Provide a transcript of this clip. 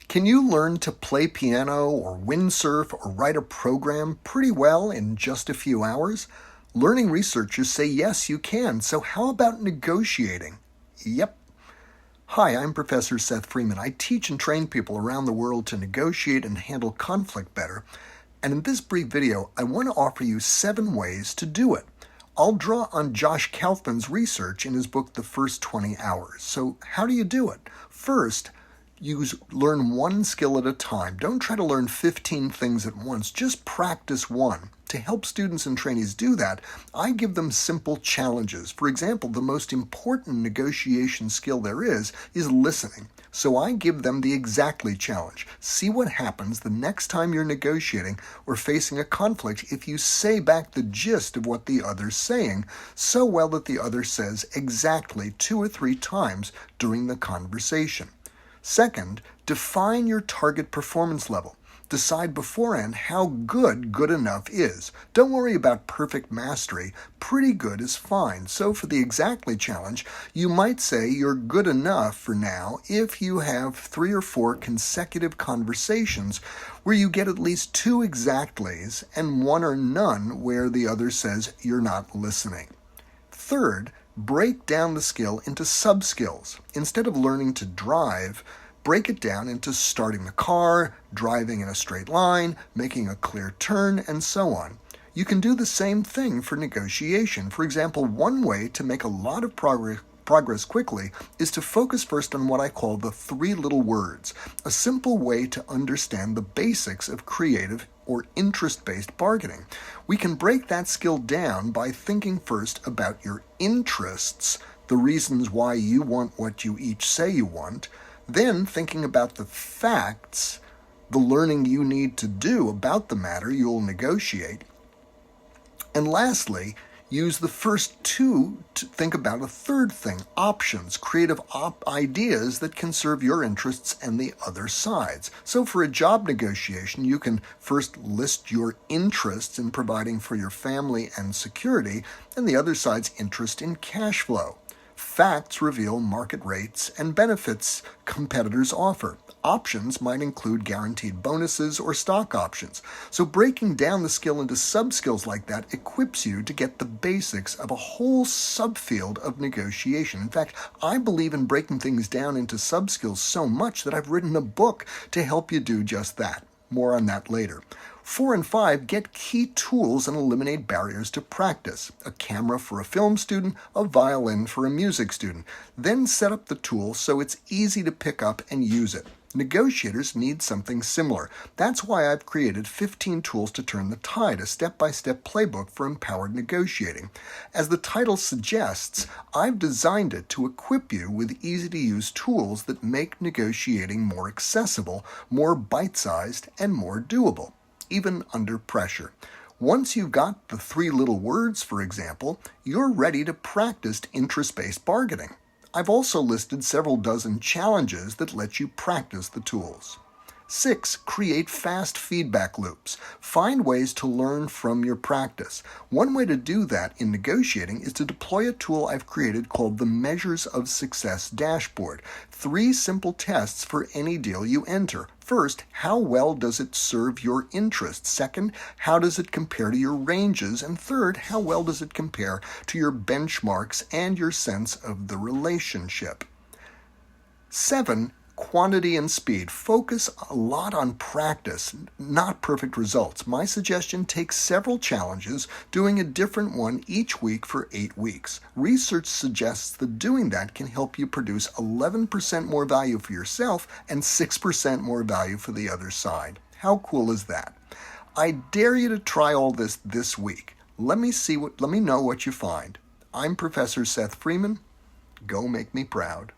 Can you learn to play piano or windsurf or write a program pretty well in just a few hours? Learning researchers say yes, you can. So how about negotiating? Yep. Hi, I'm Professor Seth Freeman. I teach and train people around the world to negotiate and handle conflict better. And in this brief video, I want to offer you 7 ways to do it. I'll draw on Josh Kaufman's research in his book, The First 20 Hours. So how do you do it? First, learn one skill at a time. Don't try to learn 15 things at once. Just practice one. To help students and trainees do that, I give them simple challenges. For example, the most important negotiation skill there is listening. So I give them the Exactly challenge. See what happens the next time you're negotiating or facing a conflict if you say back the gist of what the other's saying so well that the other says exactly 2 or 3 times during the conversation. Second, define your target performance level. Decide beforehand how good enough is. Don't worry about perfect mastery. Pretty good is fine. So for the Exactly challenge, you might say you're good enough for now if you have 3 or 4 consecutive conversations where you get at least 2 exactlys and 1 or none where the other says you're not listening. Third, break down the skill into sub-skills. Instead of learning to drive, break it down into starting the car, driving in a straight line, making a clear turn, and so on. You can do the same thing for negotiation. For example, one way to make a lot of progress quickly is to focus first on what I call the 3 little words, a simple way to understand the basics of creative or interest-based bargaining. We can break that skill down by thinking first about your interests, the reasons why you want what you each say you want, then thinking about the facts, the learning you need to do about the matter you'll negotiate, and lastly, use the first 2 to think about a third thing, options, creative ideas that can serve your interests and the other side's. So for a job negotiation, you can first list your interests in providing for your family and security, and the other side's interest in cash flow. Facts reveal market rates and benefits competitors offer. Options might include guaranteed bonuses or stock options. So breaking down the skill into sub-skills like that equips you to get the basics of a whole subfield of negotiation. In fact, I believe in breaking things down into sub-skills so much that I've written a book to help you do just that. More on that later. 4 and 5, get key tools and eliminate barriers to practice. A camera for a film student, a violin for a music student. Then set up the tool so it's easy to pick up and use it. Negotiators need something similar. That's why I've created 15 Tools to Turn the Tide, a step-by-step playbook for empowered negotiating. As the title suggests, I've designed it to equip you with easy-to-use tools that make negotiating more accessible, more bite-sized, and more doable, even under pressure. Once you've got the 3 little words, for example, you're ready to practice interest-based bargaining. I've also listed several dozen challenges that let you practice the tools. 6, create fast feedback loops. Find ways to learn from your practice. One way to do that in negotiating is to deploy a tool I've created called the Measures of Success Dashboard. 3 simple tests for any deal you enter. First, how well does it serve your interests? Second, how does it compare to your ranges? And third, how well does it compare to your benchmarks and your sense of the relationship? 7, quantity and speed. Focus a lot on practice, not perfect results. My suggestion: take several challenges, doing a different one each week for 8 weeks. Research suggests that doing that can help you produce 11% more value for yourself and 6% more value for the other side. How cool is that? I dare you to try all this week. Let me know what you find. I'm Professor Seth Freeman. Go make me proud.